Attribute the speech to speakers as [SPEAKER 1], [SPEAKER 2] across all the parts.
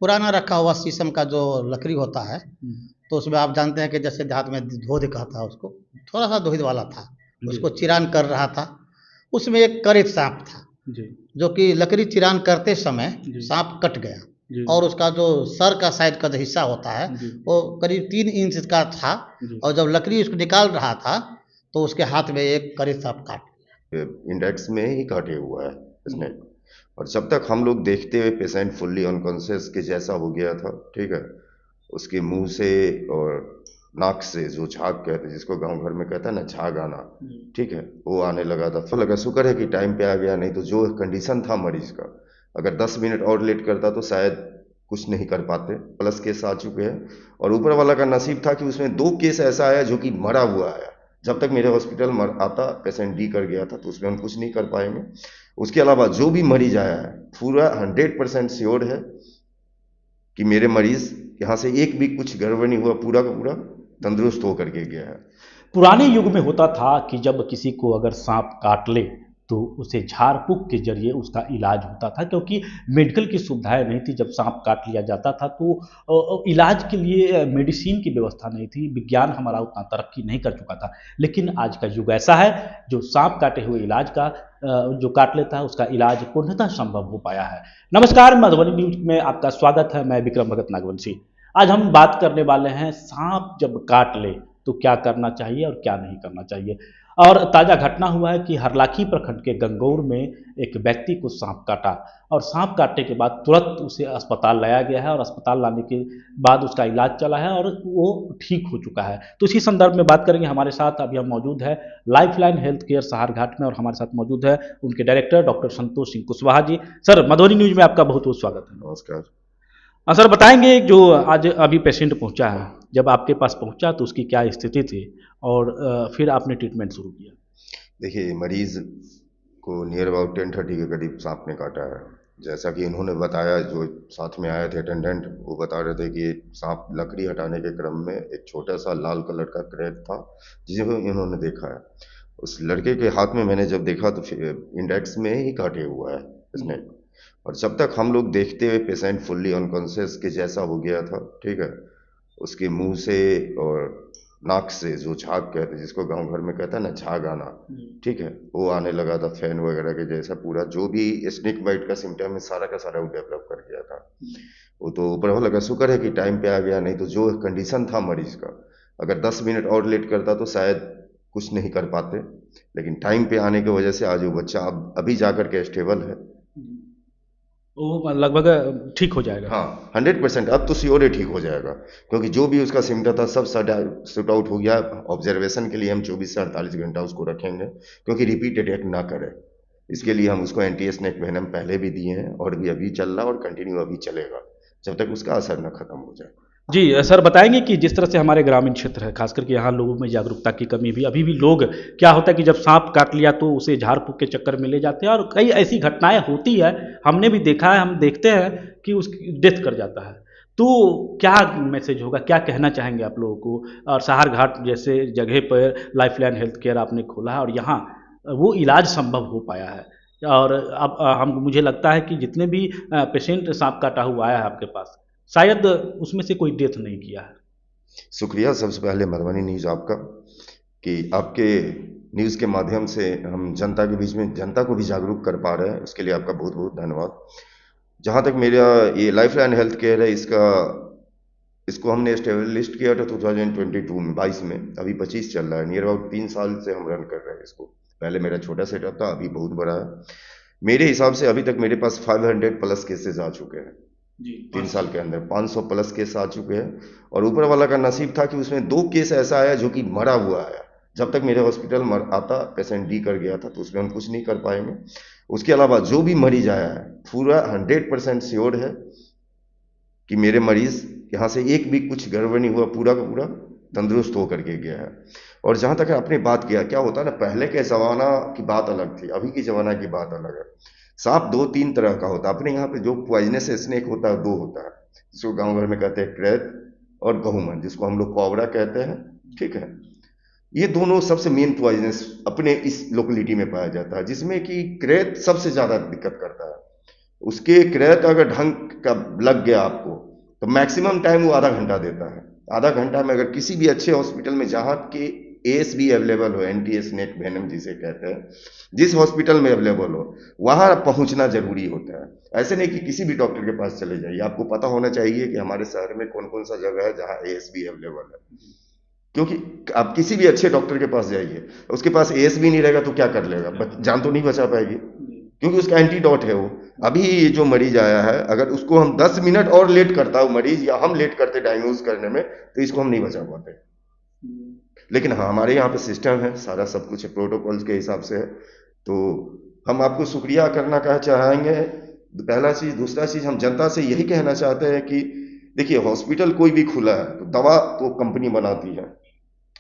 [SPEAKER 1] पुराना रखा हुआ शीशम का जो लकड़ी होता है, तो उसमें आप जानते हैं कि जैसे देहात में धोद कहता है उसको, थोड़ा सा दोहित वाला था, उसको चिरान कर रहा था। उसमें एक करित सांप था
[SPEAKER 2] जी
[SPEAKER 1] जो कि लकड़ी चिरान करते समय
[SPEAKER 2] जी
[SPEAKER 1] सांप कट गया
[SPEAKER 2] जी
[SPEAKER 1] और उसका जो सर का साइड का जो हिस्सा होता है
[SPEAKER 2] जी
[SPEAKER 1] वो करीब 3 इंच का था।
[SPEAKER 2] जी
[SPEAKER 1] और जब लकड़ी उसको निकाल रहा था तो उसके हाथ में एक करित सांप काट
[SPEAKER 3] इंडेक्स में ही काटे हुआ है इसने। और जब तक हम लोग देखते हुए पेशेंट फुल्ली अनकॉन्शियस के जैसा हो गया था, ठीक है, उसके मुंह से और नाक से जो झाग कहते हैं, जिसको गांव घर में कहता है ना झाग आना, ठीक है, वो आने लगा था। फिर लगा शुक्र है कि टाइम पे आ गया, नहीं तो जो कंडीशन था मरीज का, अगर 10 मिनट और लेट करता तो शायद कुछ नहीं कर पाते। प्लस केस आ चुके हैं और ऊपर वाला का नसीब था कि उसमें 2 केस ऐसा आया जो कि मरा हुआ आया। जब तक मेरे हॉस्पिटल आता पेशेंट डी कर गया था तो उसमें हम कुछ नहीं कर पाएंगे। उसके अलावा जो भी मरीज आया है पूरा 100% श्योर है कि मेरे मरीज यहाँ से एक भी कुछ गड़बड़ नहीं हुआ, पूरा का पूरा तंदुरुस्त होकर के गया है।
[SPEAKER 2] पुराने युग में होता था कि जब किसी को अगर सांप काट ले तो उसे झाड़ फूक के जरिए उसका इलाज होता था, क्योंकि मेडिकल की सुविधाएं नहीं थी। जब सांप काट लिया जाता था तो इलाज के लिए मेडिसिन की व्यवस्था नहीं थी, विज्ञान हमारा उतना तरक्की नहीं कर चुका था। लेकिन आज का युग ऐसा है जो सांप काटे हुए इलाज का जो काट लेता है उसका इलाज पूर्णतः संभव हो पाया है। नमस्कार, मधुबनी न्यूज में आपका स्वागत है। मैं विक्रम भगत नागवंशी। आज हम बात करने वाले हैं सांप जब काट ले तो क्या करना चाहिए और क्या नहीं करना चाहिए। और ताज़ा घटना हुआ है कि हरलाखी प्रखंड के गंगौर में एक व्यक्ति को सांप काटा और सांप काटने के बाद तुरंत उसे अस्पताल लाया गया है और अस्पताल लाने के बाद उसका इलाज चला है और वो ठीक हो चुका है। तो इसी संदर्भ में बात करेंगे। हमारे साथ अभी हम मौजूद है लाइफलाइन हेल्थ केयर सहारघाट में और हमारे साथ मौजूद है उनके director doctor Santosh Singh Kushwaha ji. Sir, Madhubani news में आपका बहुत बहुत स्वागत है।
[SPEAKER 3] नमस्कार।
[SPEAKER 2] सर, बताएंगे जो आज अभी पेशेंट पहुंचा है, जब आपके पास पहुंचा तो उसकी क्या स्थिति थी और फिर आपने ट्रीटमेंट शुरू किया।
[SPEAKER 3] देखिए, मरीज को नियर अबाउट 10:30 के करीब सांप ने काटा है। जैसा कि इन्होंने बताया, जो साथ में आए थे अटेंडेंट, वो बता रहे थे कि सांप लकड़ी हटाने के क्रम में एक छोटा सा लाल कलर का क्रेट था जिसे इन्होंने देखा है। उस लड़के के हाथ में मैंने जब देखा तो इंडेक्स में ही काटे हुआ है इसने। और जब तक हम लोग देखते हुए पेशेंट फुल्ली अनकॉन्शियस के जैसा हो गया था, ठीक है, उसके मुंह से और नाक से जो झाग कहते हैं, जिसको गांव घर में कहता है ना झाग आना, ठीक है, वो आने लगा था फैन वगैरह के जैसा। पूरा जो भी स्नेक बाइट का सिम्टम है सारा का सारा वो डेवलप कर गया था। वो तो ऊपर वाला का शुक्र है कि टाइम पे आ गया, नहीं तो जो कंडीशन था मरीज का, अगर 10 मिनट और लेट करता तो शायद कुछ नहीं कर पाते। लेकिन टाइम पे आने की वजह से आज वो बच्चा अब अभी जाकर के स्टेबल है।
[SPEAKER 2] वो लगभग ठीक हो जाएगा।
[SPEAKER 3] हाँ, 100% अब तो श्योर ही ठीक हो जाएगा, क्योंकि जो भी उसका सिम्टम था सब सॉर्ट आउट हो गया। ऑब्जर्वेशन के लिए हम 24 से 48 घंटा उसको रखेंगे, क्योंकि रिपीट अटैक ना करे। इसके लिए हम उसको एंटी स्नेक वेनम पहले भी दिए हैं और भी अभी चल रहा और कंटिन्यू अभी चलेगा जब तक उसका असर ना खत्म हो जाए।
[SPEAKER 2] जी सर, बताएंगे कि जिस तरह से हमारे ग्रामीण क्षेत्र है, खास करके यहाँ लोगों में जागरूकता की कमी भी अभी भी लोग, क्या होता है कि जब सांप काट लिया तो उसे झाड़ फूक के चक्कर में ले जाते हैं और कई ऐसी घटनाएं होती है, हमने भी देखा है, हम देखते हैं कि उसकी डेथ कर जाता है। तो क्या मैसेज होगा, क्या कहना चाहेंगे आप लोगों को। और सहारघाट जैसे जगह पर लाइफलाइन हेल्थ केयर आपने खोला है और यहाँ वो इलाज संभव हो पाया है। और अब हम मुझे लगता है कि जितने भी पेशेंट सांप काटा हुआ आया है आपके पास, शायद उसमें से कोई डेथ नहीं किया है।
[SPEAKER 3] शुक्रिया सबसे पहले मधुबनी न्यूज़ आपका, कि आपके न्यूज़ के माध्यम से हम जनता के बीच में जनता को भी जागरूक कर पा रहे हैं, उसके लिए आपका बहुत बहुत धन्यवाद। जहाँ तक मेरा ये लाइफलाइन हेल्थ केयर है, इसको हमने एस्टेब्लिश किया था 2022 में, 22 में, अभी 25 चल रहा है। नियर अबाउट 3 साल से हम रन कर रहे हैं इसको। पहले मेरा छोटा सेटअप था, अभी बहुत बड़ा है। मेरे हिसाब से अभी तक मेरे पास 500 प्लस केसेस आ चुके हैं। 3 साल के अंदर 500 प्लस केस आ चुके हैं। और ऊपर वाला का नसीब था कि उसमें 2 केस ऐसा आया जो कि मरा हुआ आया। जब तक मेरे हॉस्पिटल आता पेशेंट डी कर गया था तो उसमें हम कुछ नहीं कर पाएंगे। उसके अलावा जो भी मरीज आया है पूरा 100% श्योर है कि मेरे मरीज यहाँ से एक भी कुछ गड़बड़ नहीं हुआ, पूरा का पूरा तंदुरुस्त होकर के गया है। और जहाँ तक आपने बात किया, क्या होता है ना, पहले के ज़माना की बात अलग थी, अभी की ज़माना की बात अलग है। सांप 2-3 तरह का होता है अपने यहाँ पे। जो पॉइजनस स्नेक होता है 2 होता है, जिसको गांव घर में कहते हैं क्रेत और गहुमन, जिसको हम लोग कोबरा कहते हैं, ठीक है। ये दोनों सबसे मेन पॉइजनस अपने इस लोकेलिटी में पाया जाता है, जिसमें कि क्रेत सबसे ज़्यादा दिक्कत करता है। उसके क्रेत अगर ढंग का लग गया आपको तो मैक्सिमम टाइम वो आधा घंटा देता है। आधा घंटा में अगर किसी भी अच्छे हॉस्पिटल में जहाँ के एएस भी अवेलेबल हो, एंटी स्नेक वेनम जिसे कहते हैं, जिस हॉस्पिटल में अवेलेबल हो वहाँ पहुँचना जरूरी होता है। ऐसे नहीं कि किसी भी डॉक्टर के पास चले जाइए, आपको पता होना चाहिए कि हमारे शहर में कौन कौन सा जगह है जहाँ एएस भी अवेलेबल है। क्योंकि आप किसी भी अच्छे डॉक्टर के पास जाइए, उसके पास एएस भी नहीं रहेगा तो क्या कर लेगा, जान तो नहीं बचा पाएगी, क्योंकि उसका एंटीडोट है वो। अभी ये जो मरीज आया है, अगर उसको हम 10 मिनट और लेट करता है मरीज, या हम लेट करते डायग्नोज करने में, तो इसको हम नहीं बचा पाते। लेकिन हाँ, हमारे यहाँ पे सिस्टम है, सारा सब कुछ प्रोटोकॉल्स के हिसाब से है। तो हम आपको शुक्रिया करना चाहेंगे, पहला चीज़। दूसरा चीज़, हम जनता से यही कहना चाहते हैं कि देखिए, हॉस्पिटल कोई भी खुला है तो दवा तो कंपनी बनाती है।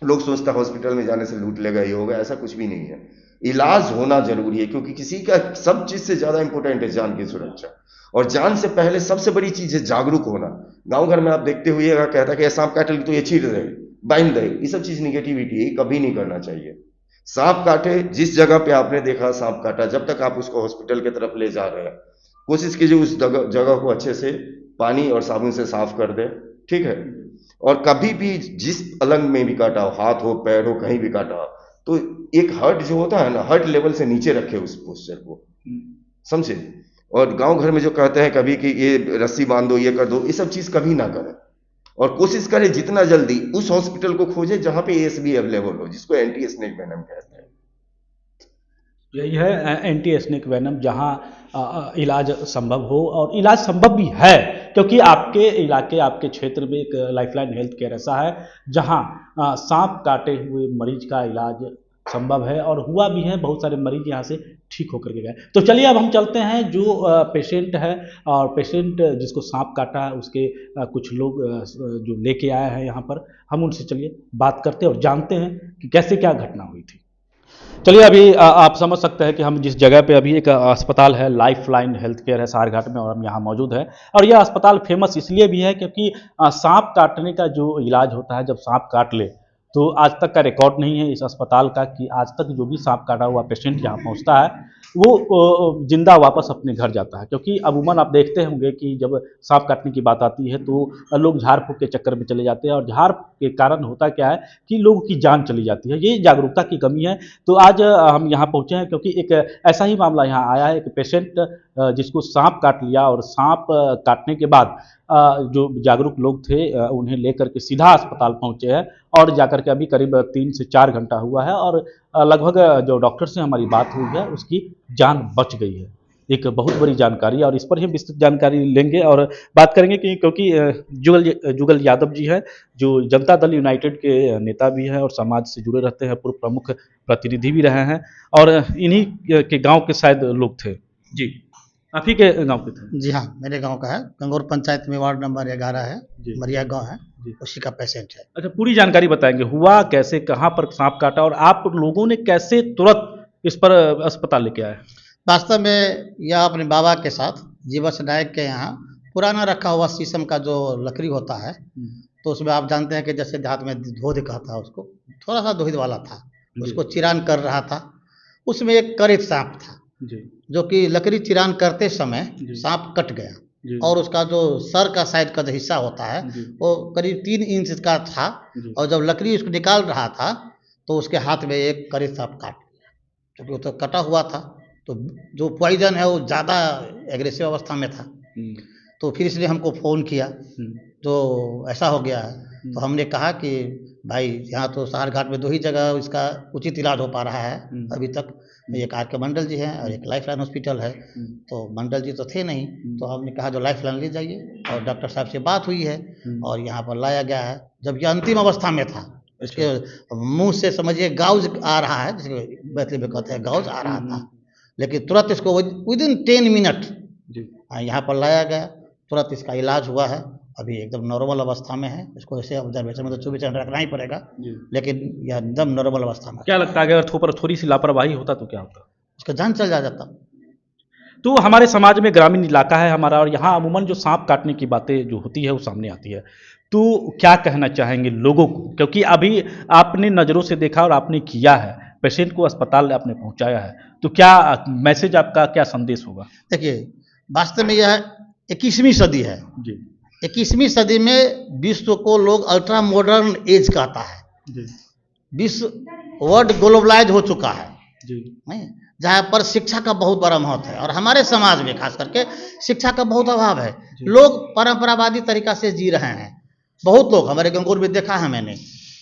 [SPEAKER 3] लोग सोचता है हॉस्पिटल में जाने से लूट लेगा, ये होगा, ऐसा कुछ भी नहीं है। इलाज होना जरूरी है, क्योंकि किसी का सब चीज से ज्यादा इंपॉर्टेंट है जान की सुरक्षा, और जान से पहले सबसे बड़ी चीज है जागरूक होना। गांव घर में आप देखते हुए कहता है कि सांप काटे तो ये चीर दे, बांध दे, ये सब चीज निगेटिविटी है, कभी नहीं करना चाहिए। सांप काटे, जिस जगह पे आपने देखा सांप काटा, जब तक आप उसको हॉस्पिटल की तरफ ले जा रहे हैं, कोशिश कीजिए उस जगह को अच्छे से पानी और साबुन से साफ कर दे, ठीक है। और कभी भी जिस अलंग में भी काटा हो, हाथ हो, पैर हो, कहीं भी काटा हो, तो एक हर्ट जो होता है ना, हर्ट लेवल से नीचे रखे उस पोस्चर को, समझे। और गांव घर में जो कहते हैं कभी कि ये रस्सी बांध दो, ये कर दो, ये सब चीज कभी ना करें। और कोशिश करें जितना जल्दी उस हॉस्पिटल को खोजें जहां पे एएसबी अवेलेबल हो, जिसको एंटी स्नेक वेनम कहते हैं।
[SPEAKER 2] यही है एंटी स्नेक वेनम, जहां इलाज संभव हो, और इलाज संभव भी है, क्योंकि आपके इलाके, आपके क्षेत्र में एक लाइफलाइन हेल्थ केयर ऐसा है जहां सांप काटे हुए मरीज का इलाज संभव है, और हुआ भी है। बहुत सारे मरीज यहां से ठीक होकर के गए। तो चलिए अब हम चलते हैं, जो पेशेंट है, और पेशेंट जिसको सांप काटा है उसके कुछ लोग जो लेके आए हैं यहाँ पर, हम उनसे चलिए बात करते हैं और जानते हैं कि कैसे क्या घटना हुई थी। चलिए, अभी आप समझ सकते हैं कि हम जिस जगह पे अभी, एक अस्पताल है, लाइफलाइन हेल्थ केयर है सारघाट में, और हम यहाँ मौजूद है। और यह अस्पताल फेमस इसलिए भी है क्योंकि सांप काटने का जो इलाज होता है, जब सांप काट ले, तो आज तक का रिकॉर्ड नहीं है इस अस्पताल का कि आज तक जो भी सांप काटा हुआ पेशेंट यहाँ पहुँचता है वो जिंदा वापस अपने घर जाता है। क्योंकि अमूमन आप देखते होंगे कि जब सांप काटने की बात आती है तो लोग झाड़ फूँक के चक्कर में चले जाते हैं, और झाड़ के कारण होता क्या है कि लोगों की जान चली जाती है। ये जागरूकता की कमी है। तो आज हम यहाँ पहुँचे हैं क्योंकि एक ऐसा ही मामला यहाँ आया है। एक पेशेंट जिसको सांप काट लिया, और सांप काटने के बाद जो जागरूक लोग थे उन्हें लेकर के सीधा अस्पताल पहुँचे हैं, और जाकर के अभी करीब 3 से 4 घंटा हुआ है, और लगभग जो डॉक्टर से हमारी बात हुई है उसकी जान बच गई है। एक बहुत बड़ी जानकारी है, और इस पर ही विस्तृत जानकारी लेंगे और बात करेंगे कि क्योंकि जुगल यादव जी हैं, जो जनता दल यूनाइटेड के नेता भी हैं और समाज से जुड़े रहते हैं, पूर्व प्रमुख प्रतिनिधि भी रहे हैं, और इन्हीं के गांव के शायद लोग थे। जी, आप ही के गांव के थे?
[SPEAKER 1] जी हाँ, मेरे गांव का है, गंगौर पंचायत में वार्ड नंबर 11 है, मरिया गांव है,
[SPEAKER 2] जी।
[SPEAKER 1] उसी का पेशेंट है।
[SPEAKER 2] अच्छा, पूरी जानकारी बताएंगे, हुआ कैसे, कहाँ पर सांप काटा, और आप लोगों ने कैसे तुरंत इस पर अस्पताल लेके आए?
[SPEAKER 1] वास्तव में यह अपने बाबा के साथ जीवछ नायक के यहाँ पुराना रखा हुआ शीशम का जो लकड़ी होता है, तो उसमें आप जानते हैं कि जैसे देहात में धोध कहता है उसको, थोड़ा सा दोहित वाला था, उसको चिरान कर रहा था। उसमें एक करित सांप था
[SPEAKER 2] जी,
[SPEAKER 1] जो कि लकड़ी चिरान करते समय सांप कट गया, और उसका जो सर का साइड का जो हिस्सा होता है वो करीब 3 इंच का था, और जब लकड़ी उसको निकाल रहा था तो उसके हाथ में एक करित सांप काट लिया, क्योंकि वो तो कटा हुआ था, तो जो पॉइजन है वो ज़्यादा एग्रेसिव अवस्था में था। तो फिर इसलिए हमको फ़ोन किया, तो ऐसा हो गया है। तो हमने कहा कि भाई यहाँ तो सारघाट में 2 ही जगह इसका उचित इलाज हो पा रहा है अभी तक, एक आर के मंडल जी हैं और एक लाइफलाइन हॉस्पिटल है। तो मंडल जी तो थे नहीं, तो हमने कहा जो लाइफलाइन ले जाइए, और डॉक्टर साहब से बात हुई है और यहाँ पर लाया गया है। जब ये अंतिम अवस्था में था, इसके मुंह से समझिए गाउज आ रहा है, जिसके मैथिली में कहते हैं गाउज आ रहा था, लेकिन तुरंत इसको विदिन 10 मिनट यहाँ पर लाया गया, तुरंत इसका इलाज हुआ है। अभी एकदम नॉर्मल अवस्था में है। इसको ऐसे ऑब्जर्वेशन में तो 24 घंटे रखना ही पड़ेगा, लेकिन यह एकदम नॉर्मल अवस्था में।
[SPEAKER 2] क्या लगता है कि अगर थोड़ी सी लापरवाही होता तो क्या होता?
[SPEAKER 1] उसका जान चल जाता।
[SPEAKER 2] तो हमारे समाज में ग्रामीण इलाका है हमारा, और यहाँ अमूमन जो सांप काटने की बातें जो होती है वो सामने आती है। तो क्या कहना चाहेंगे लोगों को, क्योंकि अभी आपने नज़रों से देखा और आपने किया है, पेशेंट को अस्पताल आपने पहुँचाया है, तो क्या मैसेज, आपका क्या संदेश होगा?
[SPEAKER 1] देखिए, वास्तव में यह 21वीं सदी है
[SPEAKER 2] जी,
[SPEAKER 1] 21वीं सदी में विश्व को लोग अल्ट्रा मॉडर्न एज कहता है
[SPEAKER 2] जी
[SPEAKER 1] विश्व वर्ल्ड ग्लोबलाइज हो चुका है
[SPEAKER 2] जी
[SPEAKER 1] नहीं, जहाँ पर शिक्षा का बहुत बड़ा महत्व है और हमारे समाज में खास करके शिक्षा का बहुत अभाव है। लोग परंपरावादी तरीका से जी रहे हैं। बहुत लोग हमारे गंगौर में देखा है मैंने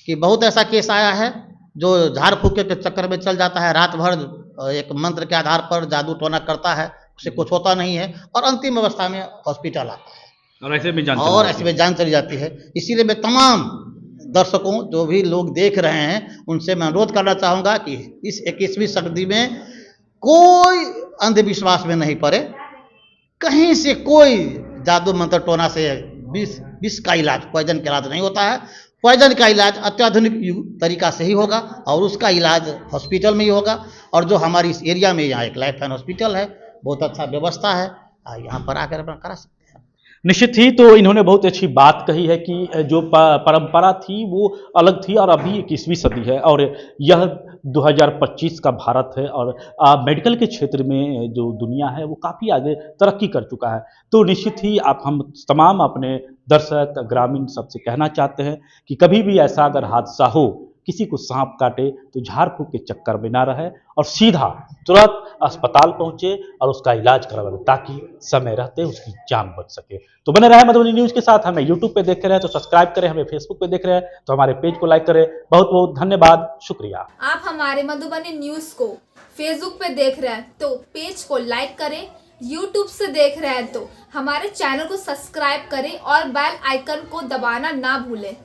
[SPEAKER 1] कि बहुत ऐसा केस आया है जो झाड़ फूक के चक्कर में चल जाता है, रात भर एक मंत्र के आधार पर जादू टोना करता है, उसे कुछ होता नहीं है और अंतिम अवस्था में हॉस्पिटल आता है
[SPEAKER 2] और ऐसे में
[SPEAKER 1] जान चली जाती है। इसीलिए मैं तमाम दर्शकों जो भी लोग देख रहे हैं उनसे मैं अनुरोध करना चाहूँगा कि इस 21वीं सदी में कोई अंधविश्वास में नहीं पड़े, कहीं से कोई जादू मंत्र टोना से विष का इलाज, पॉइजन का इलाज नहीं होता है। पॉइजन का इलाज अत्याधुनिक तरीका से ही होगा और उसका इलाज हॉस्पिटल में ही होगा। और जो हमारी इस एरिया में यहाँ एक लाइफ लाइन हॉस्पिटल है, बहुत अच्छा व्यवस्था है, यहाँ पर आकर अपना करा सकते हैं।
[SPEAKER 2] निश्चित ही तो इन्होंने बहुत अच्छी बात कही है कि जो परंपरा थी वो अलग थी और अभी 21वीं सदी है और यह 2025 का भारत है और मेडिकल के क्षेत्र में जो दुनिया है वो काफ़ी आगे तरक्की कर चुका है। तो निश्चित ही हम तमाम अपने दर्शक ग्रामीण सबसे कहना चाहते हैं कि कभी भी ऐसा अगर हादसा हो, किसी को सांप काटे तो झाड़ फूक के चक्कर में ना रहे और सीधा तुरंत अस्पताल पहुंचे और उसका इलाज करवाए ताकि समय रहते उसकी जान बच सके। तो बने रहे मधुबनी न्यूज़ के साथ। हमें यूट्यूब पे देख रहे हैं तो सब्सक्राइब करें, हमें फेसबुक पे देख रहे हैं तो हमारे पेज को लाइक करें। बहुत बहुत धन्यवाद, शुक्रिया।
[SPEAKER 4] आप हमारे मधुबनी न्यूज़ को फेसबुक पे देख रहे हैं तो पेज को लाइक करें, यूट्यूब से देख रहे हैं तो हमारे चैनल को सब्सक्राइब करें और बेल आइकन को दबाना ना भूलें।